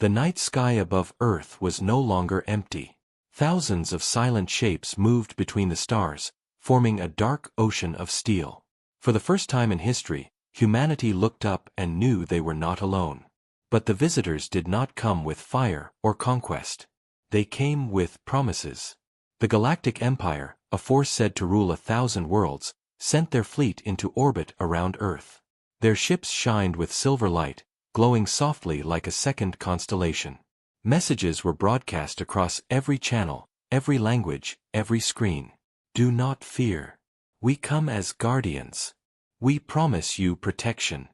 The night sky above Earth was no longer empty. Thousands of silent shapes moved between the stars, forming a dark ocean of steel. For the first time in history, humanity looked up and knew they were not alone. But the visitors did not come with fire or conquest. They came with promises. The Galactic Empire, a force said to rule 1,000 worlds, sent their fleet into orbit around Earth. Their ships shined with silver light, glowing softly like a second constellation. Messages were broadcast across every channel, every language, every screen. Do not fear. We come as guardians. We promise you protection.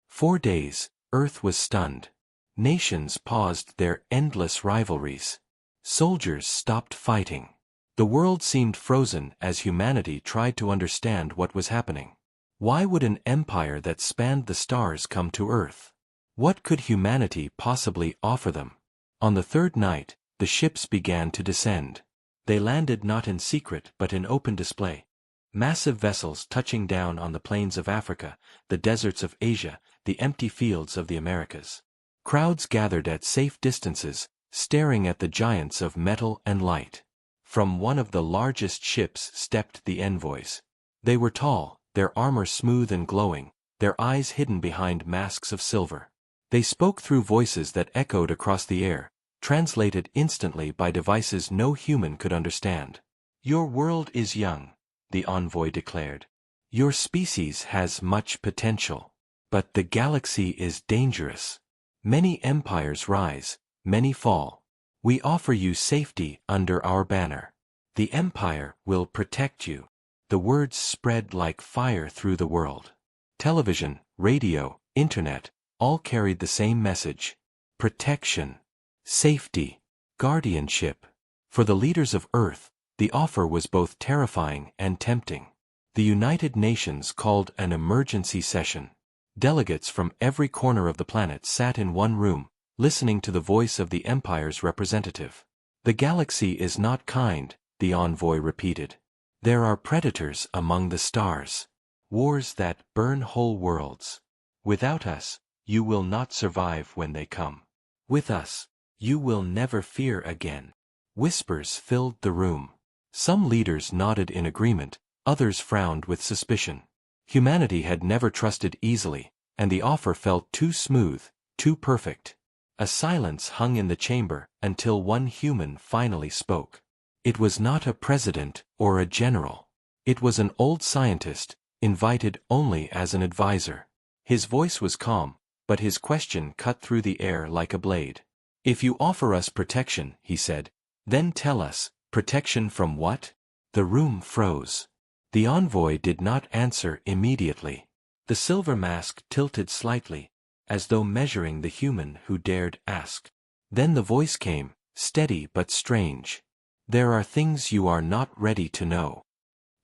4 days, Earth was stunned. Nations paused their endless rivalries. Soldiers stopped fighting. The world seemed frozen as humanity tried to understand what was happening. Why would an empire that spanned the stars come to Earth? What could humanity possibly offer them? On the third night, the ships began to descend. They landed not in secret but in open display. Massive vessels touching down on the plains of Africa, the deserts of Asia, the empty fields of the Americas. Crowds gathered at safe distances, staring at the giants of metal and light. From one of the largest ships stepped the envoys. They were tall, their armor smooth and glowing, their eyes hidden behind masks of silver. They spoke through voices that echoed across the air, translated instantly by devices no human could understand. Your world is young, the envoy declared. Your species has much potential. But the galaxy is dangerous. Many empires rise, many fall. We offer you safety under our banner. The Empire will protect you. The words spread like fire through the world. Television, radio, internet, all carried the same message. Protection, safety, guardianship. For the leaders of Earth, the offer was both terrifying and tempting. The United Nations called an emergency session. Delegates from every corner of the planet sat in one room, listening to the voice of the Empire's representative. The galaxy is not kind, the envoy repeated. There are predators among the stars. Wars that burn whole worlds. Without us, you will not survive when they come. With us, you will never fear again. Whispers filled the room. Some leaders nodded in agreement, others frowned with suspicion. Humanity had never trusted easily, and the offer felt too smooth, too perfect. A silence hung in the chamber until one human finally spoke. It was not a president or a general. It was an old scientist, invited only as an advisor. His voice was calm, but his question cut through the air like a blade. If you offer us protection, he said, then tell us, protection from what? The room froze. The envoy did not answer immediately. The silver mask tilted slightly, as though measuring the human who dared ask. Then the voice came, steady but strange. There are things you are not ready to know.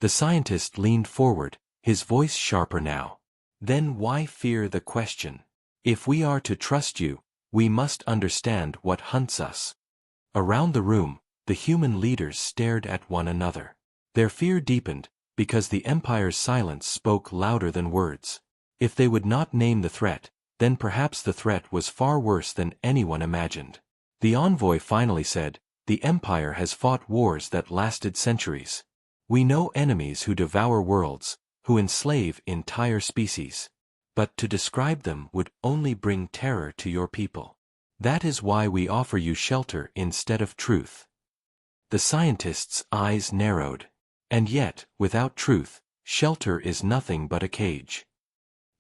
The scientist leaned forward, his voice sharper now. Then why fear the question? If we are to trust you, we must understand what hunts us. Around the room, the human leaders stared at one another. Their fear deepened, because the Empire's silence spoke louder than words. If they would not name the threat, then perhaps the threat was far worse than anyone imagined. The envoy finally said, the Empire has fought wars that lasted centuries. We know enemies who devour worlds, who enslave entire species. But to describe them would only bring terror to your people. That is why we offer you shelter instead of truth. The scientist's eyes narrowed. And yet, without truth, shelter is nothing but a cage.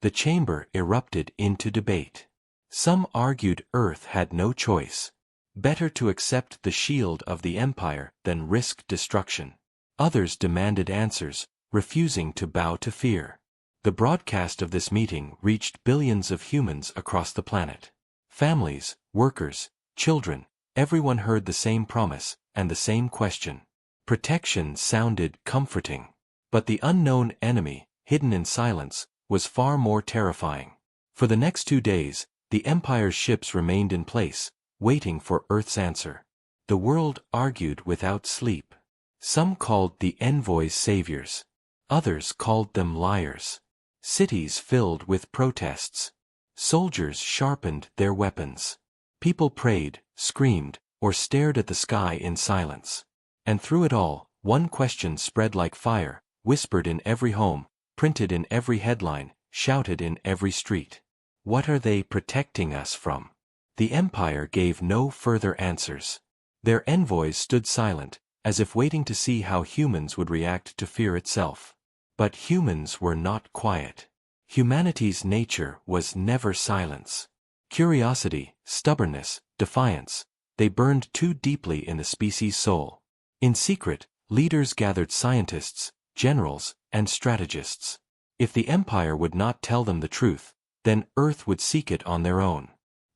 The chamber erupted into debate. Some argued Earth had no choice. Better to accept the shield of the Empire than risk destruction. Others demanded answers, refusing to bow to fear. The broadcast of this meeting reached billions of humans across the planet. Families, workers, children, everyone heard the same promise and the same question. Protection sounded comforting. But the unknown enemy, hidden in silence, was far more terrifying. For the next 2 days, the Empire's ships remained in place, waiting for Earth's answer. The world argued without sleep. Some called the envoys saviors. Others called them liars. Cities filled with protests. Soldiers sharpened their weapons. People prayed, screamed, or stared at the sky in silence. And through it all, one question spread like fire, whispered in every home, printed in every headline, shouted in every street. What are they protecting us from? The Empire gave no further answers. Their envoys stood silent, as if waiting to see how humans would react to fear itself. But humans were not quiet. Humanity's nature was never silence. Curiosity, stubbornness, defiance, they burned too deeply in the species' soul. In secret, leaders gathered scientists, generals, and strategists. If the Empire would not tell them the truth, then Earth would seek it on their own.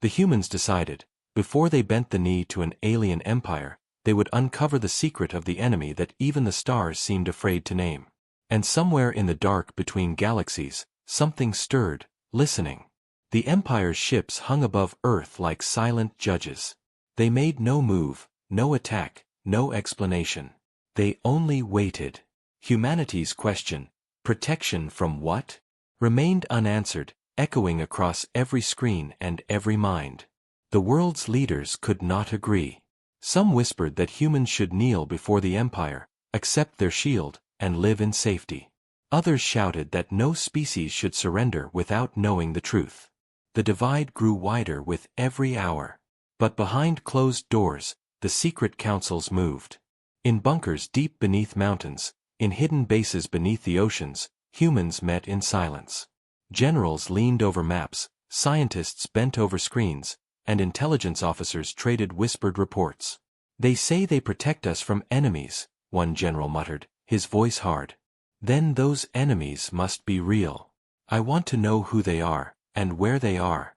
The humans decided, before they bent the knee to an alien empire, they would uncover the secret of the enemy that even the stars seemed afraid to name. And somewhere in the dark between galaxies, something stirred, listening. The Empire's ships hung above Earth like silent judges. They made no move, no attack, no explanation. They only waited. Humanity's question, protection from what? Remained unanswered, echoing across every screen and every mind. The world's leaders could not agree. Some whispered that humans should kneel before the Empire, accept their shield, and live in safety. Others shouted that no species should surrender without knowing the truth. The divide grew wider with every hour. But behind closed doors, the secret councils moved. In bunkers deep beneath mountains, in hidden bases beneath the oceans, humans met in silence. Generals leaned over maps, scientists bent over screens, and intelligence officers traded whispered reports. They say they protect us from enemies, one general muttered, his voice hard. Then those enemies must be real. I want to know who they are, and where they are.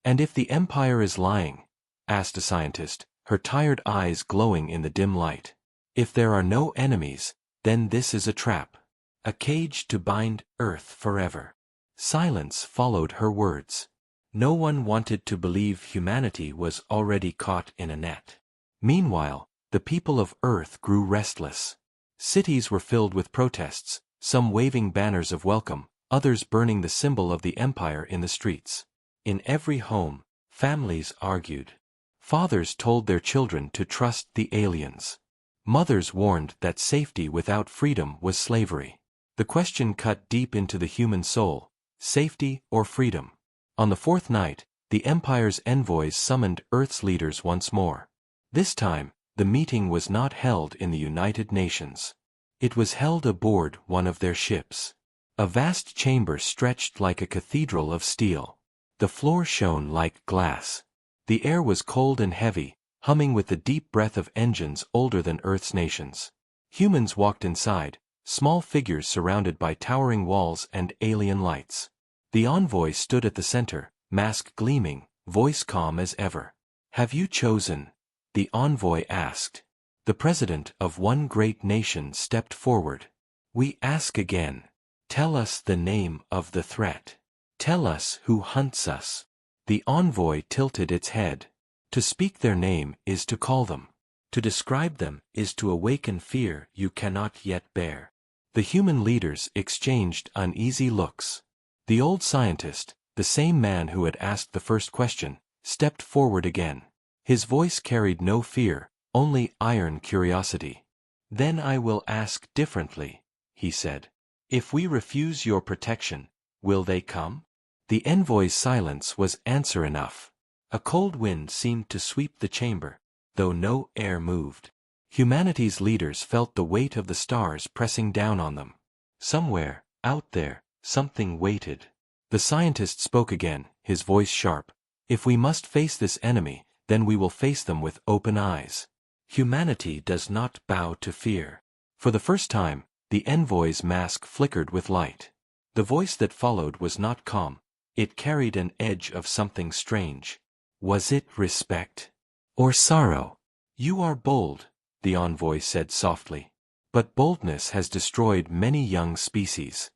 And if the Empire is lying? Asked a scientist, her tired eyes glowing in the dim light. If there are no enemies, then this is a trap. A cage to bind Earth forever. Silence followed her words. No one wanted to believe humanity was already caught in a net. Meanwhile, the people of Earth grew restless. Cities were filled with protests, some waving banners of welcome, others burning the symbol of the Empire in the streets. In every home, families argued. Fathers told their children to trust the aliens. Mothers warned that safety without freedom was slavery. The question cut deep into the human soul, safety or freedom. On the fourth night, the Empire's envoys summoned Earth's leaders once more. This time, the meeting was not held in the United Nations. It was held aboard one of their ships. A vast chamber stretched like a cathedral of steel. The floor shone like glass. The air was cold and heavy, humming with the deep breath of engines older than Earth's nations. Humans walked inside, small figures surrounded by towering walls and alien lights. The envoy stood at the center, mask gleaming, voice calm as ever. Have you chosen? The envoy asked. The president of one great nation stepped forward. We ask again. Tell us the name of the threat. Tell us who hunts us. The envoy tilted its head. To speak their name is to call them. To describe them is to awaken fear you cannot yet bear. The human leaders exchanged uneasy looks. The old scientist, the same man who had asked the first question, stepped forward again. His voice carried no fear, only iron curiosity. Then I will ask differently, he said. If we refuse your protection, will they come? The envoy's silence was answer enough. A cold wind seemed to sweep the chamber, though no air moved. Humanity's leaders felt the weight of the stars pressing down on them. Somewhere, out there, something waited. The scientist spoke again, his voice sharp. If we must face this enemy, then we will face them with open eyes. Humanity does not bow to fear. For the first time, the envoy's mask flickered with light. The voice that followed was not calm. It carried an edge of something strange. Was it respect? Or sorrow? You are bold, the envoy said softly. But boldness has destroyed many young species.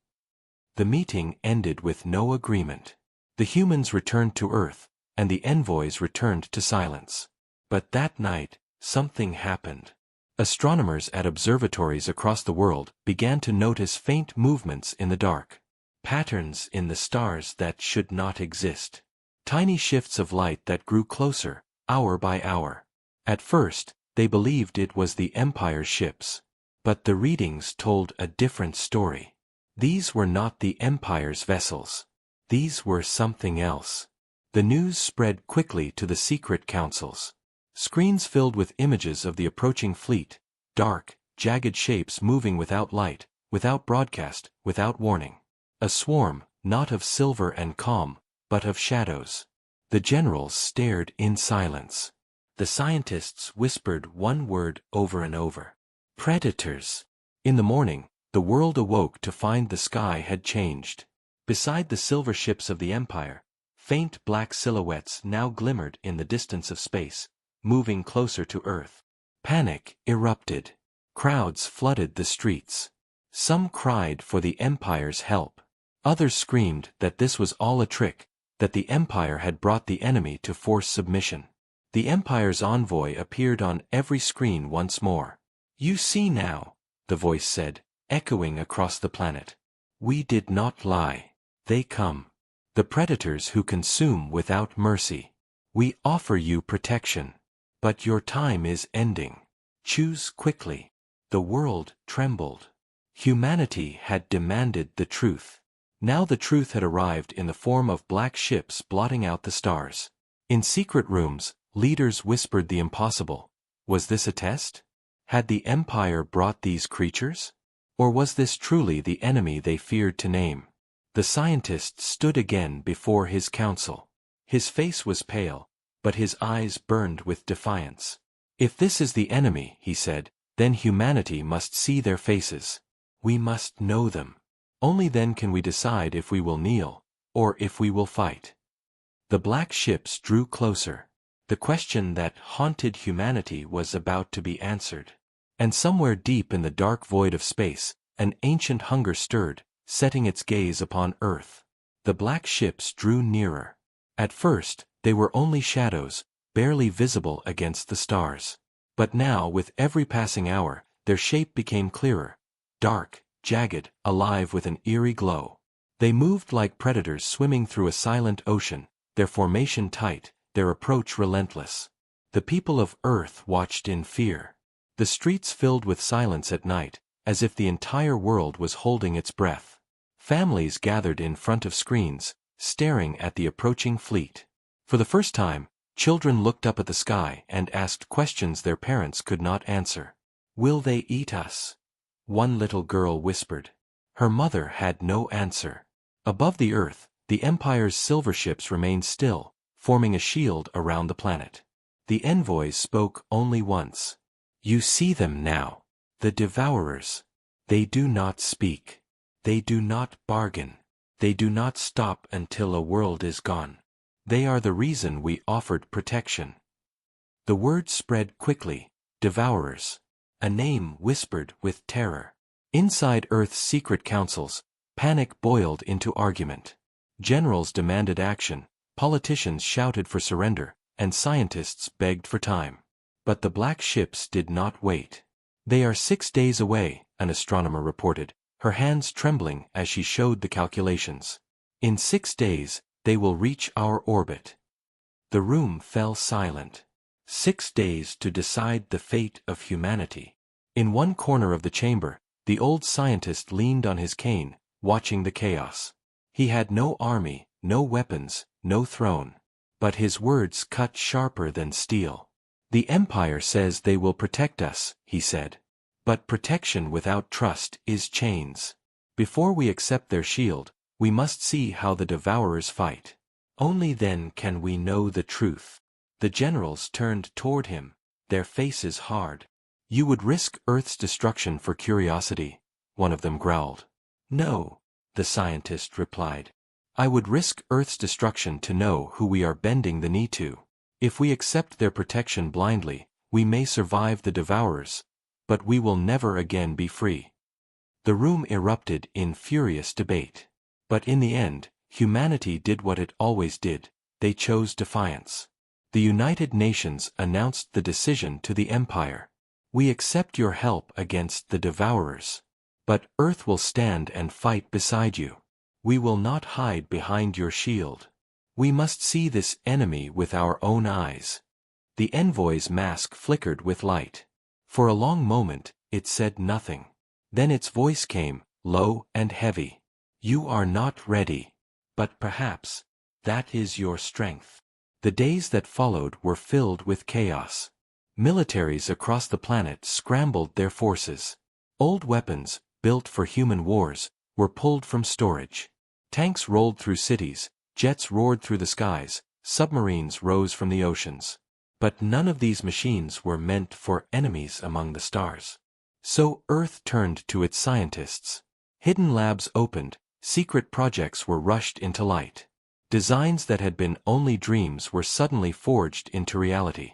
The meeting ended with no agreement. The humans returned to Earth, and the envoys returned to silence. But that night, something happened. Astronomers at observatories across the world began to notice faint movements in the dark. Patterns in the stars that should not exist. Tiny shifts of light that grew closer, hour by hour. At first, they believed it was the Empire's ships. But the readings told a different story. These were not the Empire's vessels. These were something else. The news spread quickly to the secret councils. Screens filled with images of the approaching fleet, dark, jagged shapes moving without light, without broadcast, without warning. A swarm, not of silver and calm, but of shadows. The generals stared in silence. The scientists whispered one word over and over. Predators. In the morning, the world awoke to find the sky had changed. Beside the silver ships of the Empire, faint black silhouettes now glimmered in the distance of space, moving closer to Earth. Panic erupted. Crowds flooded the streets. Some cried for the Empire's help. Others screamed that this was all a trick, that the Empire had brought the enemy to force submission. The Empire's envoy appeared on every screen once more. "You see now," the voice said, echoing across the planet. "We did not lie. They come. The predators who consume without mercy. We offer you protection. But your time is ending. Choose quickly." The world trembled. Humanity had demanded the truth. Now the truth had arrived in the form of black ships blotting out the stars. In secret rooms, leaders whispered the impossible. Was this a test? Had the Empire brought these creatures? Or was this truly the enemy they feared to name? The scientist stood again before his council. His face was pale, but his eyes burned with defiance. "If this is the enemy," he said, "then humanity must see their faces. We must know them. Only then can we decide if we will kneel, or if we will fight." The black ships drew closer. The question that haunted humanity was about to be answered. And somewhere deep in the dark void of space, an ancient hunger stirred, setting its gaze upon Earth. The black ships drew nearer. At first, they were only shadows, barely visible against the stars. But now, with every passing hour, their shape became clearer, dark, jagged, alive with an eerie glow. They moved like predators swimming through a silent ocean, their formation tight, their approach relentless. The people of Earth watched in fear. The streets filled with silence at night, as if the entire world was holding its breath. Families gathered in front of screens, staring at the approaching fleet. For the first time, children looked up at the sky and asked questions their parents could not answer. "Will they eat us?" one little girl whispered. Her mother had no answer. Above the Earth, the Empire's silver ships remained still, forming a shield around the planet. The envoys spoke only once. "You see them now. The devourers. They do not speak. They do not bargain. They do not stop until a world is gone. They are the reason we offered protection." The word spread quickly, devourers. A name whispered with terror. Inside Earth's secret councils, panic boiled into argument. Generals demanded action, politicians shouted for surrender, and scientists begged for time. But the black ships did not wait. "They are 6 days away," an astronomer reported, her hands trembling as she showed the calculations. "In 6 days, they will reach our orbit." The room fell silent. 6 days to decide the fate of humanity. In one corner of the chamber, the old scientist leaned on his cane, watching the chaos. He had no army, no weapons, no throne. But his words cut sharper than steel. "The Empire says they will protect us," he said. "But protection without trust is chains. Before we accept their shield, we must see how the devourers fight. Only then can we know the truth." The generals turned toward him, their faces hard. "You would risk Earth's destruction for curiosity," one of them growled. "No," the scientist replied. "I would risk Earth's destruction to know who we are bending the knee to. If we accept their protection blindly, we may survive the devourers, but we will never again be free." The room erupted in furious debate. But in the end, humanity did what it always did. They chose defiance. The United Nations announced the decision to the Empire. "We accept your help against the devourers. But Earth will stand and fight beside you. We will not hide behind your shield. We must see this enemy with our own eyes." The envoy's mask flickered with light. For a long moment, it said nothing. Then its voice came, low and heavy. You are not ready. But perhaps, that is your strength. The days that followed were filled with chaos. Militaries across the planet scrambled their forces. Old weapons, built for human wars, were pulled from storage. Tanks rolled through cities, jets roared through the skies, submarines rose from the oceans. But none of these machines were meant for enemies among the stars. So Earth turned to its scientists. Hidden labs opened, secret projects were rushed into light. Designs that had been only dreams were suddenly forged into reality.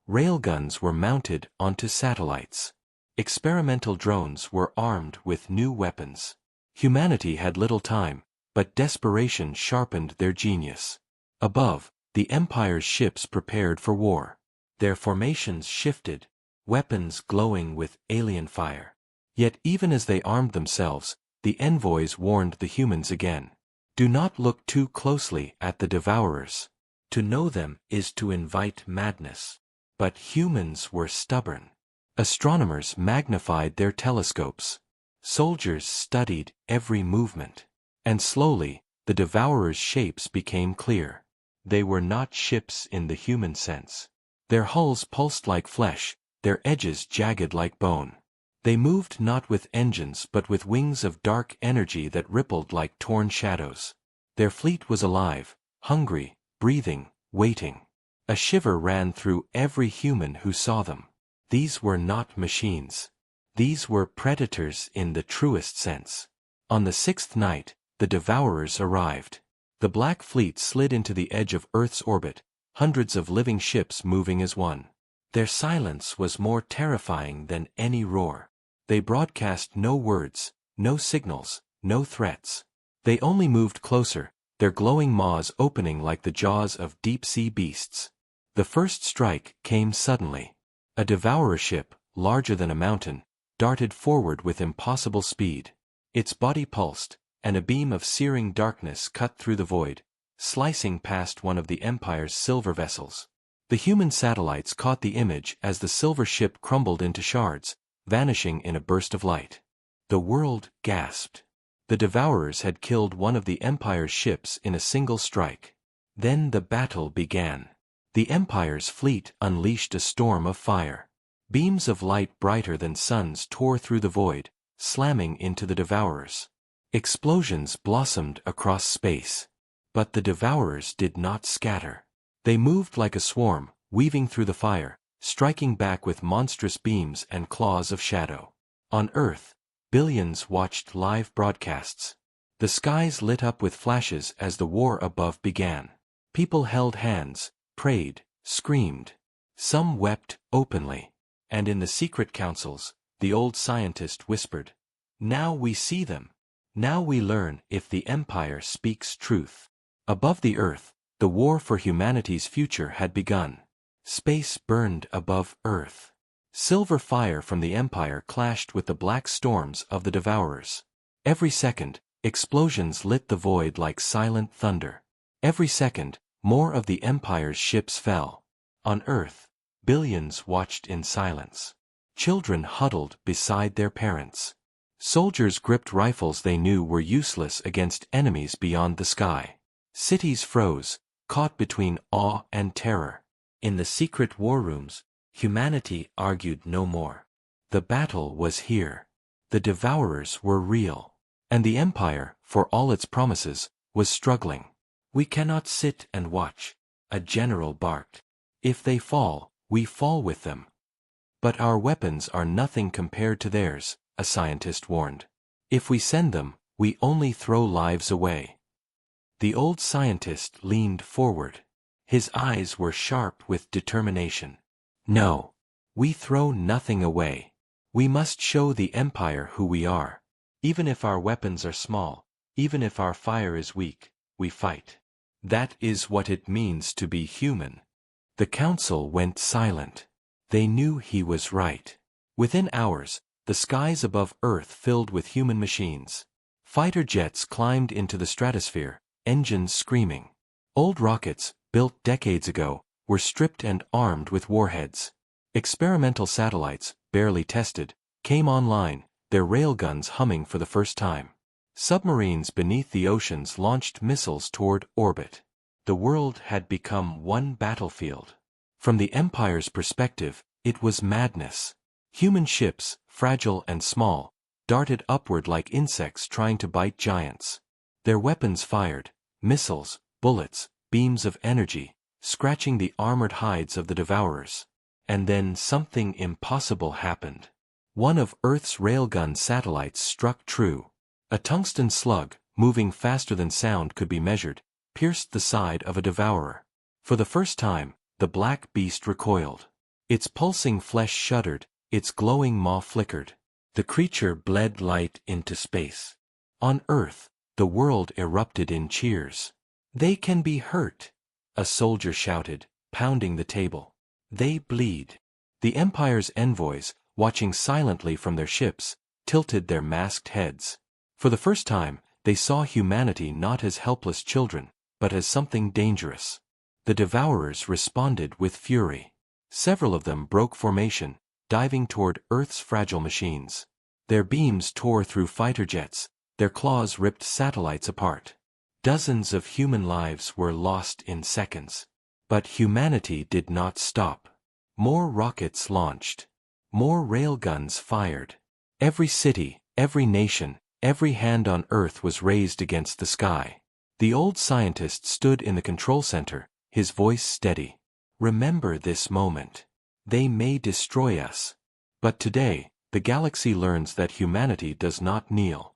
Railguns were mounted onto satellites. Experimental drones were armed with new weapons. Humanity had little time, but desperation sharpened their genius. Above, the Empire's ships prepared for war. Their formations shifted, weapons glowing with alien fire. Yet even as they armed themselves, the envoys warned the humans again. Do not look too closely at the Devourers. To know them is to invite madness. But humans were stubborn. Astronomers magnified their telescopes. Soldiers studied every movement. And slowly, the Devourers' shapes became clear. They were not ships in the human sense. Their hulls pulsed like flesh, their edges jagged like bone. They moved not with engines but with wings of dark energy that rippled like torn shadows. Their fleet was alive, hungry, breathing, waiting. A shiver ran through every human who saw them. These were not machines. These were predators in the truest sense. On the sixth night, the Devourers arrived. The Black Fleet slid into the edge of Earth's orbit, hundreds of living ships moving as one. Their silence was more terrifying than any roar. They broadcast no words, no signals, no threats. They only moved closer, their glowing maws opening like the jaws of deep-sea beasts. The first strike came suddenly. A Devourer ship, larger than a mountain, darted forward with impossible speed. Its body pulsed, and a beam of searing darkness cut through the void, slicing past one of the Empire's silver vessels. The human satellites caught the image as the silver ship crumbled into shards, vanishing in a burst of light. The world gasped. The Devourers had killed one of the Empire's ships in a single strike. Then the battle began. The Empire's fleet unleashed a storm of fire. Beams of light brighter than suns tore through the void, slamming into the Devourers. Explosions blossomed across space. But the Devourers did not scatter. They moved like a swarm, weaving through the fire, striking back with monstrous beams and claws of shadow. On Earth, billions watched live broadcasts. The skies lit up with flashes as the war above began. People held hands, prayed, screamed. Some wept openly. And in the secret councils, the old scientist whispered, "Now we see them. Now we learn if the Empire speaks truth." Above the Earth, the war for humanity's future had begun. Space burned above Earth. Silver fire from the Empire clashed with the black storms of the Devourers. Every second, explosions lit the void like silent thunder. Every second, more of the Empire's ships fell. On Earth, billions watched in silence. Children huddled beside their parents. Soldiers gripped rifles they knew were useless against enemies beyond the sky. Cities froze, caught between awe and terror. In the secret war rooms, humanity argued no more. The battle was here. The Devourers were real. And the Empire, for all its promises, was struggling. "We cannot sit and watch," a general barked. "If they fall, we fall with them." "But our weapons are nothing compared to theirs," a scientist warned. "If we send them, we only throw lives away." The old scientist leaned forward. His eyes were sharp with determination. "No. We throw nothing away. We must show the Empire who we are. Even if our weapons are small, even if our fire is weak, we fight. That is what it means to be human." The council went silent. They knew he was right. Within hours, the skies above Earth filled with human machines. Fighter jets climbed into the stratosphere, engines screaming. Old rockets, built decades ago, were stripped and armed with warheads. Experimental satellites, barely tested, came online, their railguns humming for the first time. Submarines beneath the oceans launched missiles toward orbit. The world had become one battlefield. From the Empire's perspective, it was madness. Human ships, fragile and small, darted upward like insects trying to bite giants. Their weapons fired, missiles, bullets, beams of energy, scratching the armored hides of the devourers. And then something impossible happened. One of Earth's railgun satellites struck true. A tungsten slug, moving faster than sound could be measured, pierced the side of a devourer. For the first time, the black beast recoiled. Its pulsing flesh shuddered, its glowing maw flickered. The creature bled light into space. On Earth, the world erupted in cheers. "They can be hurt," a soldier shouted, pounding the table. "They bleed." The Empire's envoys, watching silently from their ships, tilted their masked heads. For the first time, they saw humanity not as helpless children, but as something dangerous. The devourers responded with fury. Several of them broke formation, diving toward Earth's fragile machines. Their beams tore through fighter jets, their claws ripped satellites apart. Dozens of human lives were lost in seconds. But humanity did not stop. More rockets launched. More railguns fired. Every city, every nation, every hand on Earth was raised against the sky. The old scientist stood in the control center, his voice steady. "Remember this moment. They may destroy us. But today, the galaxy learns that humanity does not kneel."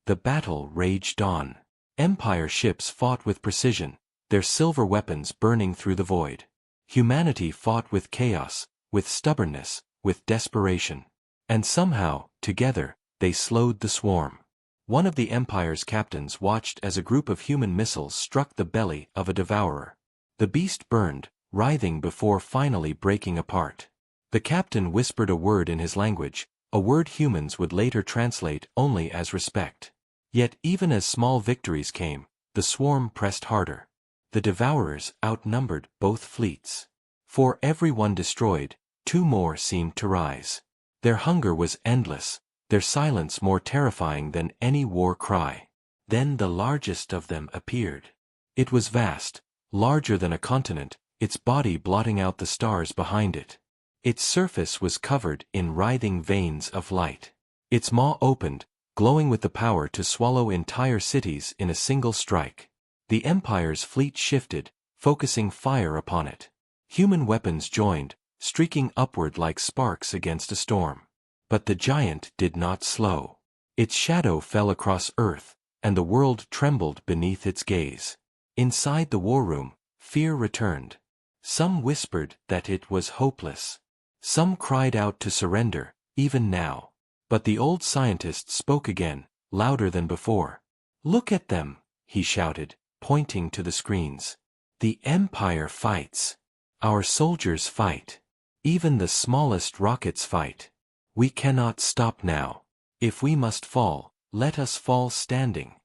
The battle raged on. Empire ships fought with precision, their silver weapons burning through the void. Humanity fought with chaos, with stubbornness, with desperation. And somehow, together, they slowed the swarm. One of the Empire's captains watched as a group of human missiles struck the belly of a devourer. The beast burned, writhing before finally breaking apart. The captain whispered a word in his language, a word humans would later translate only as respect. Yet even as small victories came, the swarm pressed harder. The devourers outnumbered both fleets. For every one destroyed, two more seemed to rise. Their hunger was endless, their silence more terrifying than any war cry. Then the largest of them appeared. It was vast, larger than a continent, its body blotting out the stars behind it. Its surface was covered in writhing veins of light. Its maw opened, glowing with the power to swallow entire cities in a single strike. The Empire's fleet shifted, focusing fire upon it. Human weapons joined, streaking upward like sparks against a storm. But the giant did not slow. Its shadow fell across Earth, and the world trembled beneath its gaze. Inside the war room, fear returned. Some whispered that it was hopeless. Some cried out to surrender, even now. But the old scientist spoke again, louder than before. "Look at them," he shouted, pointing to the screens. "The Empire fights. Our soldiers fight. Even the smallest rockets fight. We cannot stop now. If we must fall, let us fall standing."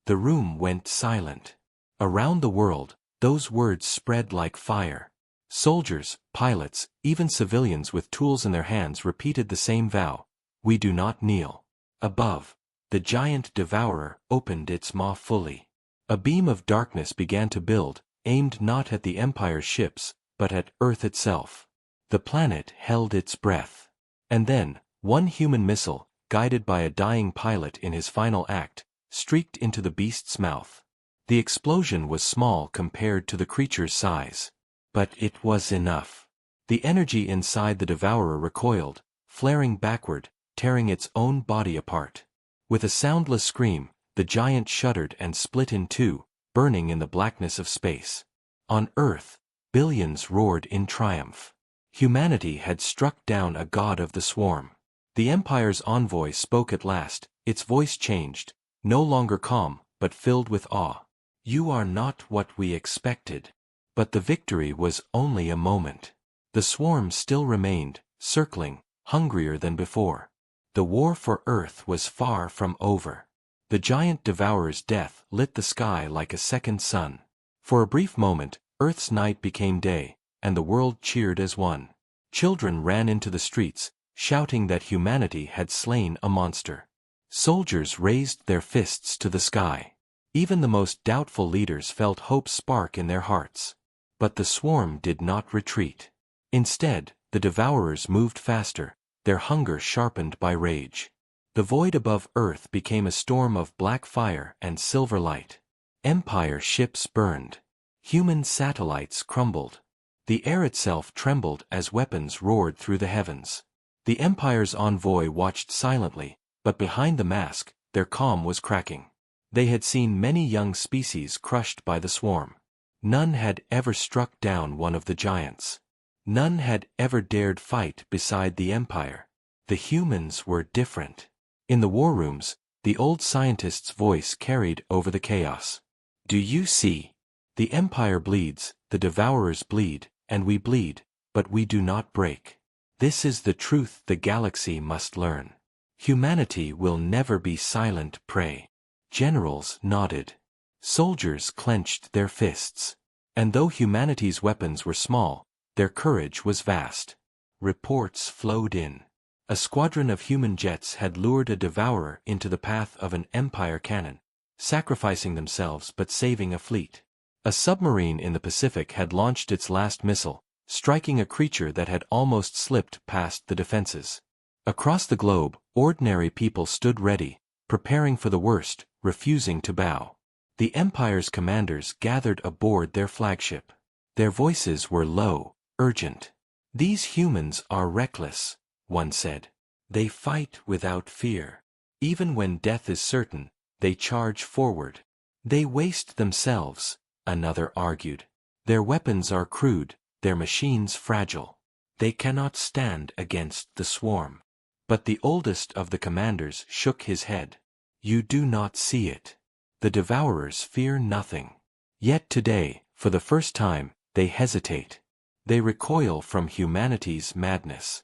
The room went silent. Around the world, those words spread like fire. Soldiers, pilots, even civilians with tools in their hands repeated the same vow: "We do not kneel." Above, the giant devourer opened its maw fully. A beam of darkness began to build, aimed not at the Empire's ships, but at Earth itself. The planet held its breath. And then, one human missile, guided by a dying pilot in his final act, streaked into the beast's mouth. The explosion was small compared to the creature's size. But it was enough. The energy inside the devourer recoiled, flaring backward, tearing its own body apart. With a soundless scream, the giant shuddered and split in two, burning in the blackness of space. On Earth, billions roared in triumph. Humanity had struck down a god of the swarm. The Empire's envoy spoke at last, its voice changed, no longer calm, but filled with awe. "You are not what we expected." But the victory was only a moment. The swarm still remained, circling, hungrier than before. The war for Earth was far from over. The giant devourer's death lit the sky like a second sun. For a brief moment, Earth's night became day, and the world cheered as one. Children ran into the streets, shouting that humanity had slain a monster. Soldiers raised their fists to the sky. Even the most doubtful leaders felt hope spark in their hearts. But the swarm did not retreat. Instead, the devourers moved faster, their hunger sharpened by rage. The void above Earth became a storm of black fire and silver light. Empire ships burned. Human satellites crumbled. The air itself trembled as weapons roared through the heavens. The Empire's envoy watched silently, but behind the mask, their calm was cracking. They had seen many young species crushed by the swarm. None had ever struck down one of the giants. None had ever dared fight beside the Empire. The humans were different. In the war rooms, the old scientist's voice carried over the chaos. Do you see? The Empire bleeds, the devourers bleed, and we bleed, but we do not break. This is the truth the galaxy must learn. Humanity will never be silent prey. Generals nodded. Soldiers clenched their fists. And though humanity's weapons were small, their courage was vast. Reports flowed in. A squadron of human jets had lured a devourer into the path of an Empire cannon, sacrificing themselves but saving a fleet. A submarine in the Pacific had launched its last missile, striking a creature that had almost slipped past the defenses. Across the globe, ordinary people stood ready, preparing for the worst, refusing to bow. The Empire's commanders gathered aboard their flagship. Their voices were low, urgent. These humans are reckless, one said. They fight without fear. Even when death is certain, they charge forward. They waste themselves, another argued. Their weapons are crude, their machines fragile. They cannot stand against the swarm. But the oldest of the commanders shook his head. You do not see it. The devourers fear nothing. Yet today, for the first time, they hesitate. They recoil from humanity's madness.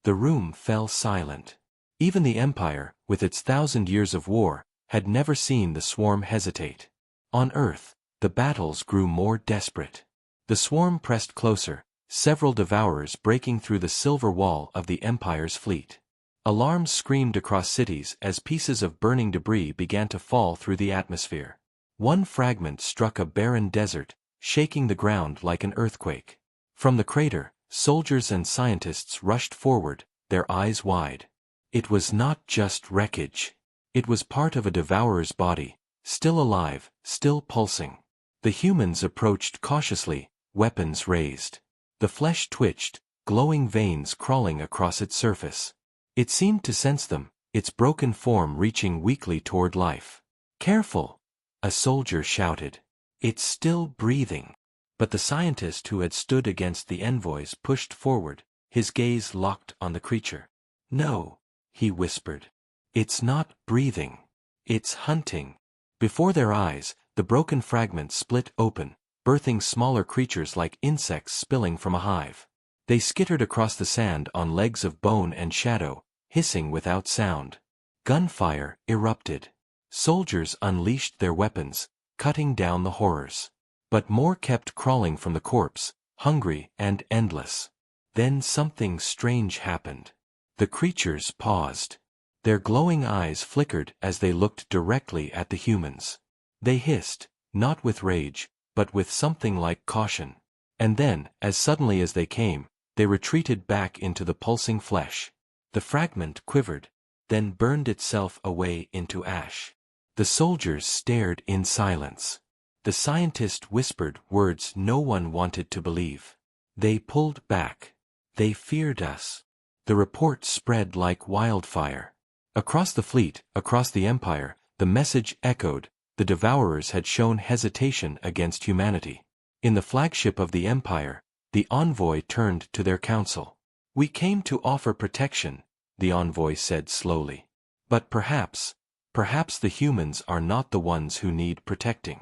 The room fell silent. Even the Empire, with its 1,000 years of war, had never seen the swarm hesitate. On Earth, the battles grew more desperate. The swarm pressed closer, several devourers breaking through the silver wall of the Empire's fleet. Alarms screamed across cities as pieces of burning debris began to fall through the atmosphere. One fragment struck a barren desert, shaking the ground like an earthquake. From the crater, soldiers and scientists rushed forward, their eyes wide. It was not just wreckage. It was part of a devourer's body, still alive, still pulsing. The humans approached cautiously, weapons raised. The flesh twitched, glowing veins crawling across its surface. It seemed to sense them, its broken form reaching weakly toward life. Careful! A soldier shouted. It's still breathing. But the scientist who had stood against the envoys pushed forward, his gaze locked on the creature. No, he whispered. It's not breathing. It's hunting. Before their eyes, the broken fragments split open, birthing smaller creatures like insects spilling from a hive. They skittered across the sand on legs of bone and shadow, hissing without sound. Gunfire erupted. Soldiers unleashed their weapons, cutting down the horrors. But more kept crawling from the corpse, hungry and endless. Then something strange happened. The creatures paused. Their glowing eyes flickered as they looked directly at the humans. They hissed, not with rage, but with something like caution. And then, as suddenly as they came, they retreated back into the pulsing flesh. The fragment quivered, then burned itself away into ash. The soldiers stared in silence. The scientist whispered words no one wanted to believe. They pulled back. They feared us. The report spread like wildfire. Across the fleet, across the Empire, the message echoed. The devourers had shown hesitation against humanity. In the flagship of the Empire, the envoy turned to their council. We came to offer protection, the envoy said slowly. But perhaps the humans are not the ones who need protecting.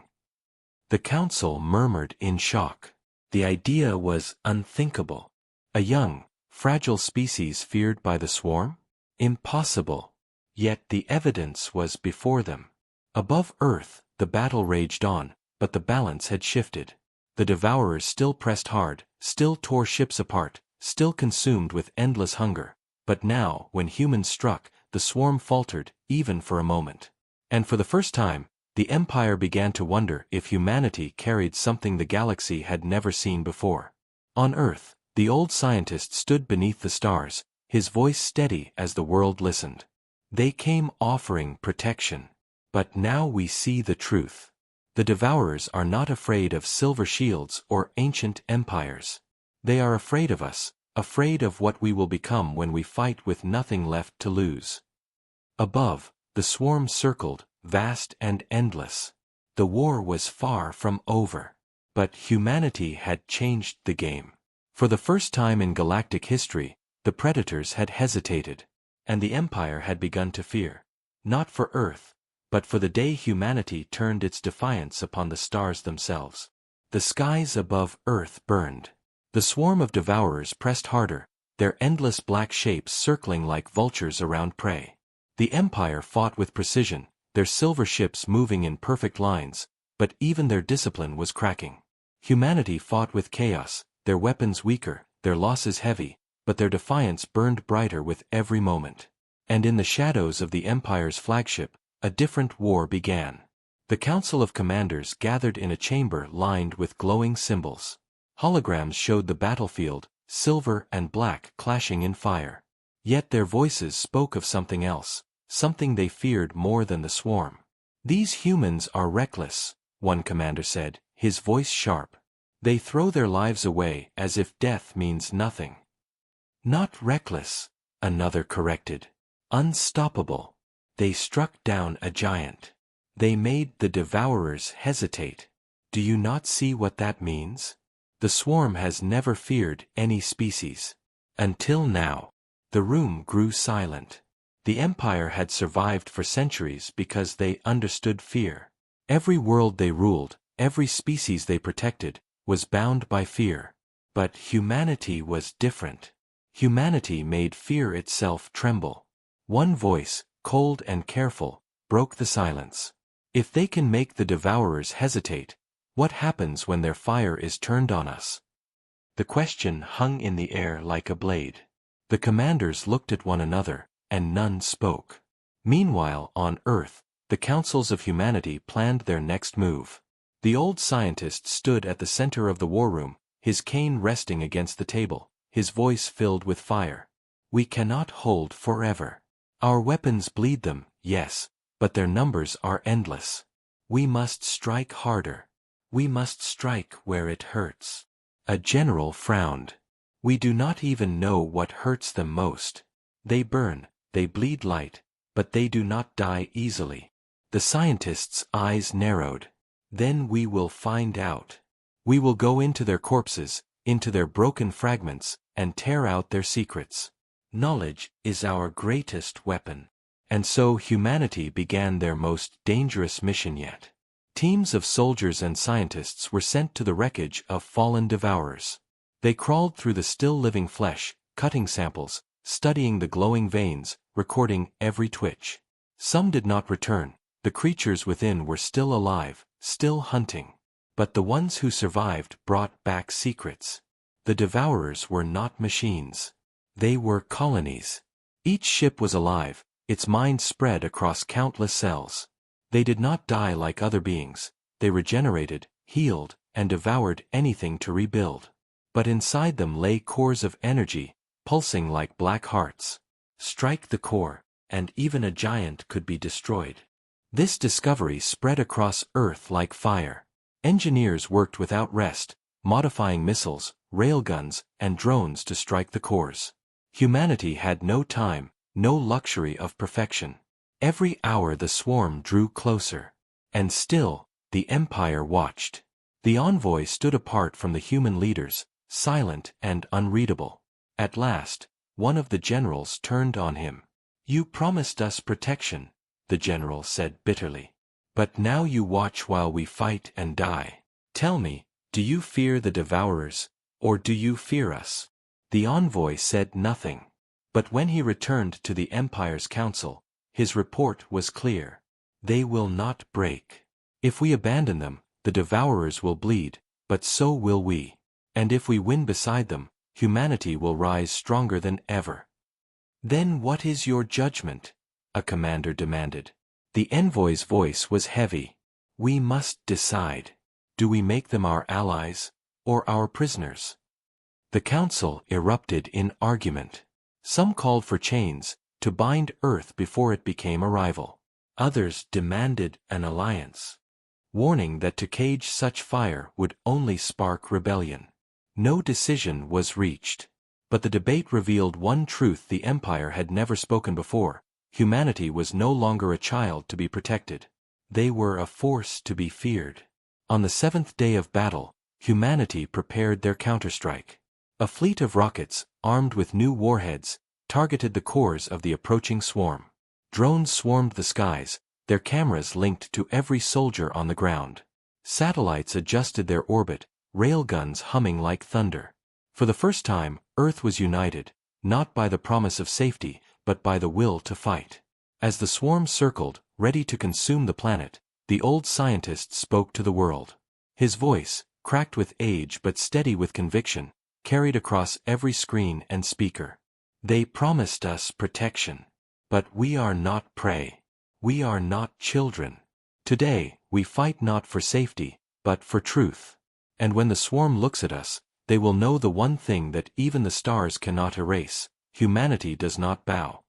The council murmured in shock. The idea was unthinkable. A young, fragile species feared by the swarm? Impossible. Yet the evidence was before them. Above Earth, the battle raged on, but the balance had shifted. The devourers still pressed hard, still tore ships apart, still consumed with endless hunger. But now, when humans struck, the swarm faltered, even for a moment. And for the first time, the Empire began to wonder if humanity carried something the galaxy had never seen before. On Earth, the old scientist stood beneath the stars, his voice steady as the world listened. They came offering protection. But now we see the truth. The devourers are not afraid of silver shields or ancient empires. They are afraid of us, afraid of what we will become when we fight with nothing left to lose. Above, the swarm circled, vast and endless. The war was far from over. But humanity had changed the game. For the first time in galactic history, the predators had hesitated. And the Empire had begun to fear. Not for Earth, but for the day humanity turned its defiance upon the stars themselves. The skies above Earth burned. The swarm of devourers pressed harder, their endless black shapes circling like vultures around prey. The Empire fought with precision, their silver ships moving in perfect lines, but even their discipline was cracking. Humanity fought with chaos, their weapons weaker, their losses heavy, but their defiance burned brighter with every moment. And in the shadows of the Empire's flagship, a different war began. The Council of Commanders gathered in a chamber lined with glowing symbols. Holograms showed the battlefield, silver and black clashing in fire. Yet their voices spoke of something else, something they feared more than the swarm. "These humans are reckless," one commander said, his voice sharp. "They throw their lives away as if death means nothing." "Not reckless," another corrected. "Unstoppable. They struck down a giant. They made the devourers hesitate. Do you not see what that means? The swarm has never feared any species. Until now." The room grew silent. The Empire had survived for centuries because they understood fear. Every world they ruled, every species they protected, was bound by fear. But humanity was different. Humanity made fear itself tremble. One voice, cold and careful, broke the silence. "If they can make the devourers hesitate, what happens when their fire is turned on us?" The question hung in the air like a blade. The commanders looked at one another, and none spoke. Meanwhile, on Earth, the councils of humanity planned their next move. The old scientist stood at the center of the war room, his cane resting against the table, his voice filled with fire. "We cannot hold forever. Our weapons bleed them, yes, but their numbers are endless. We must strike harder. We must strike where it hurts." A general frowned. "We do not even know what hurts them most. They burn, they bleed light, but they do not die easily." The scientist's eyes narrowed. "Then we will find out. We will go into their corpses, into their broken fragments, and tear out their secrets. Knowledge is our greatest weapon." And so humanity began their most dangerous mission yet. Teams of soldiers and scientists were sent to the wreckage of fallen devourers. They crawled through the still-living flesh, cutting samples, studying the glowing veins, recording every twitch. Some did not return. The creatures within were still alive, still hunting. But the ones who survived brought back secrets. The devourers were not machines. They were colonies. Each ship was alive, its mind spread across countless cells. They did not die like other beings. They regenerated, healed, and devoured anything to rebuild. But inside them lay cores of energy, pulsing like black hearts. Strike the core, and even a giant could be destroyed. This discovery spread across Earth like fire. Engineers worked without rest, modifying missiles, railguns, and drones to strike the cores. Humanity had no time, no luxury of perfection. Every hour the swarm drew closer. And still, the Empire watched. The envoy stood apart from the human leaders, silent and unreadable. At last, one of the generals turned on him. "You promised us protection," the general said bitterly. "But now you watch while we fight and die. Tell me, do you fear the devourers, or do you fear us?" The envoy said nothing. But when he returned to the Empire's council, his report was clear. "They will not break. If we abandon them, the devourers will bleed, but so will we. And if we win beside them, humanity will rise stronger than ever. Then what is your judgment? A commander demanded. The envoy's voice was heavy. We must decide. Do we make them our allies, or our prisoners? The council erupted in argument. Some called for chains, to bind Earth before it became a rival. Others demanded an alliance, warning that to cage such fire would only spark rebellion. No decision was reached. But the debate revealed one truth the Empire had never spoken before: humanity was no longer a child to be protected. They were a force to be feared. On the 7th day of battle, humanity prepared their counterstrike. A fleet of rockets, armed with new warheads, targeted the cores of the approaching swarm. Drones swarmed the skies, their cameras linked to every soldier on the ground. Satellites adjusted their orbit, railguns humming like thunder. For the first time, Earth was united, not by the promise of safety, but by the will to fight. As the swarm circled, ready to consume the planet, the old scientist spoke to the world. His voice, cracked with age but steady with conviction, carried across every screen and speaker. They promised us protection. But we are not prey. We are not children. Today, we fight not for safety, but for truth. And when the swarm looks at us, they will know the one thing that even the stars cannot erase: humanity does not bow.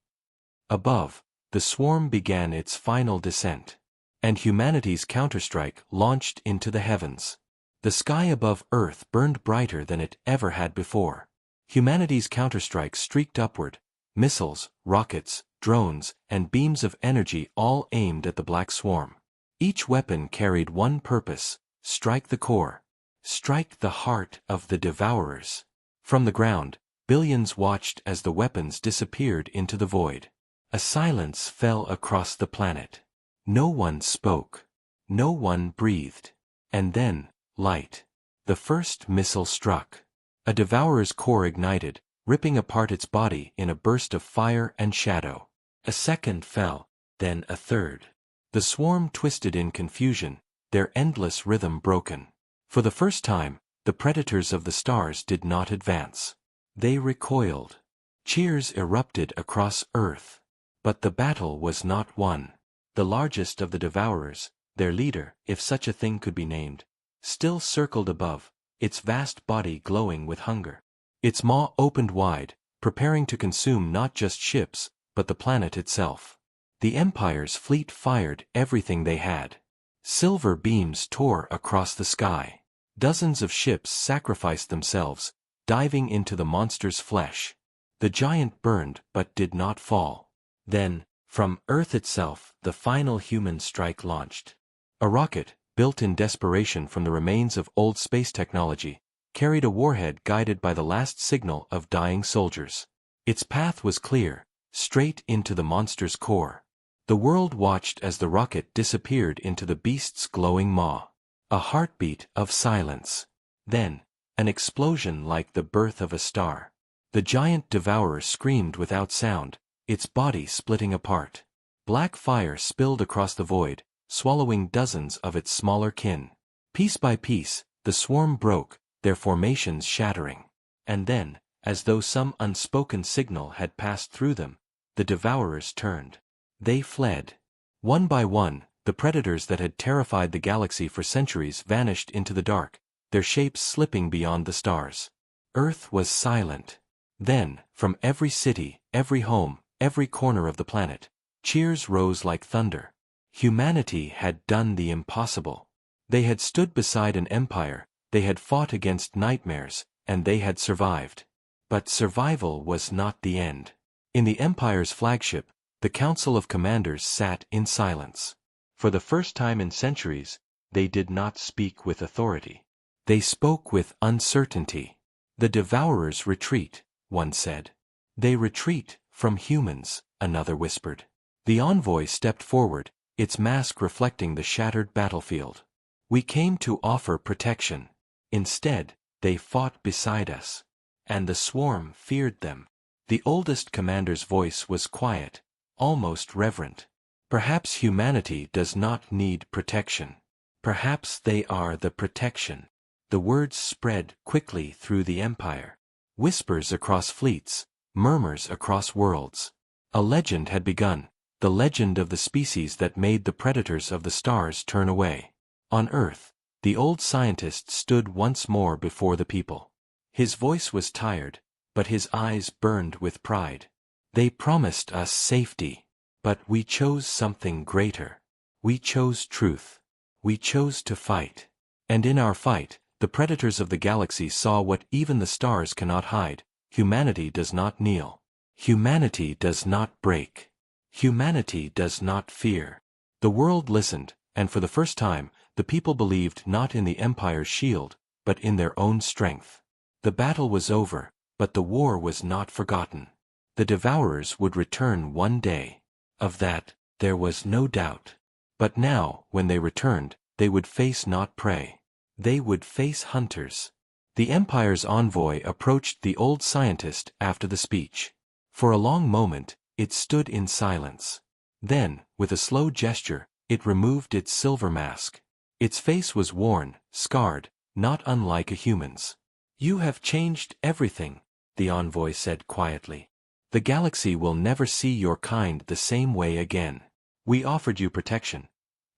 Above, the swarm began its final descent. And humanity's counterstrike launched into the heavens. The sky above Earth burned brighter than it ever had before. Humanity's counterstrike streaked upward, missiles, rockets, drones, and beams of energy all aimed at the black swarm. Each weapon carried one purpose: strike the core. Strike the heart of the devourers. From the ground, billions watched as the weapons disappeared into the void. A silence fell across the planet. No one spoke. No one breathed. And then, light. The first missile struck. A devourer's core ignited, ripping apart its body in a burst of fire and shadow. A second fell, then a third. The swarm twisted in confusion, their endless rhythm broken. For the first time, the predators of the stars did not advance. They recoiled. Cheers erupted across Earth. But the battle was not won. The largest of the devourers, their leader, if such a thing could be named, still circled above, its vast body glowing with hunger. Its maw opened wide, preparing to consume not just ships, but the planet itself. The Empire's fleet fired everything they had. Silver beams tore across the sky. Dozens of ships sacrificed themselves, diving into the monster's flesh. The giant burned but did not fall. Then, from Earth itself, the final human strike launched. A rocket, built in desperation from the remains of old space technology, carried a warhead guided by the last signal of dying soldiers. Its path was clear, straight into the monster's core. The world watched as the rocket disappeared into the beast's glowing maw. A heartbeat of silence. Then, an explosion like the birth of a star. The giant devourer screamed without sound, its body splitting apart. Black fire spilled across the void, swallowing dozens of its smaller kin. Piece by piece, the swarm broke, their formations shattering. And then, as though some unspoken signal had passed through them, the devourers turned. They fled. One by one, the predators that had terrified the galaxy for centuries vanished into the dark, their shapes slipping beyond the stars. Earth was silent. Then, from every city, every home, every corner of the planet, cheers rose like thunder. Humanity had done the impossible. They had stood beside an empire, they had fought against nightmares, and they had survived. But survival was not the end. In the Empire's flagship, the Council of Commanders sat in silence. For the first time in centuries, they did not speak with authority. They spoke with uncertainty. The devourers retreat, one said. They retreat from humans, another whispered. The envoy stepped forward, its mask reflecting the shattered battlefield. We came to offer protection. Instead, they fought beside us. And the swarm feared them. The oldest commander's voice was quiet, almost reverent. Perhaps humanity does not need protection. Perhaps they are the protection. the words spread quickly through the empire. Whispers across fleets, murmurs across worlds. A legend had begun, the legend of the species that made the predators of the stars turn away. On Earth, the old scientist stood once more before the people. His voice was tired, but his eyes burned with pride. They promised us safety, but we chose something greater. We chose truth. We chose to fight. And in our fight, the predators of the galaxy saw what even the stars cannot hide. Humanity does not kneel. Humanity does not break. Humanity does not fear. The world listened, and for the first time, the people believed not in the Empire's shield, but in their own strength. The battle was over, but the war was not forgotten. The Devourers would return one day. Of that, there was no doubt. But now, when they returned, they would face not prey. They would face hunters. The Empire's envoy approached the old scientist after the speech. For a long moment, it stood in silence. Then, with a slow gesture, it removed its silver mask. Its face was worn, scarred, not unlike a human's. "You have changed everything," the envoy said quietly. "The galaxy will never see your kind the same way again. We offered you protection.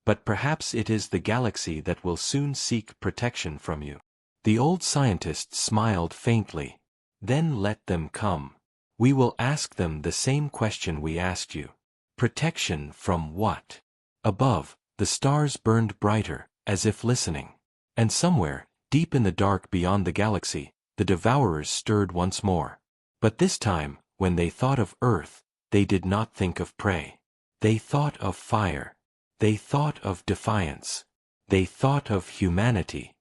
But perhaps it is the galaxy that will soon seek protection from you." The old scientist smiled faintly. "Then let them come. We will ask them the same question we asked you. Protection from what?" Above, the stars burned brighter, as if listening. And somewhere, deep in the dark beyond the galaxy, the Devourers stirred once more. But this time, when they thought of Earth, they did not think of prey. They thought of fire. They thought of defiance. They thought of humanity.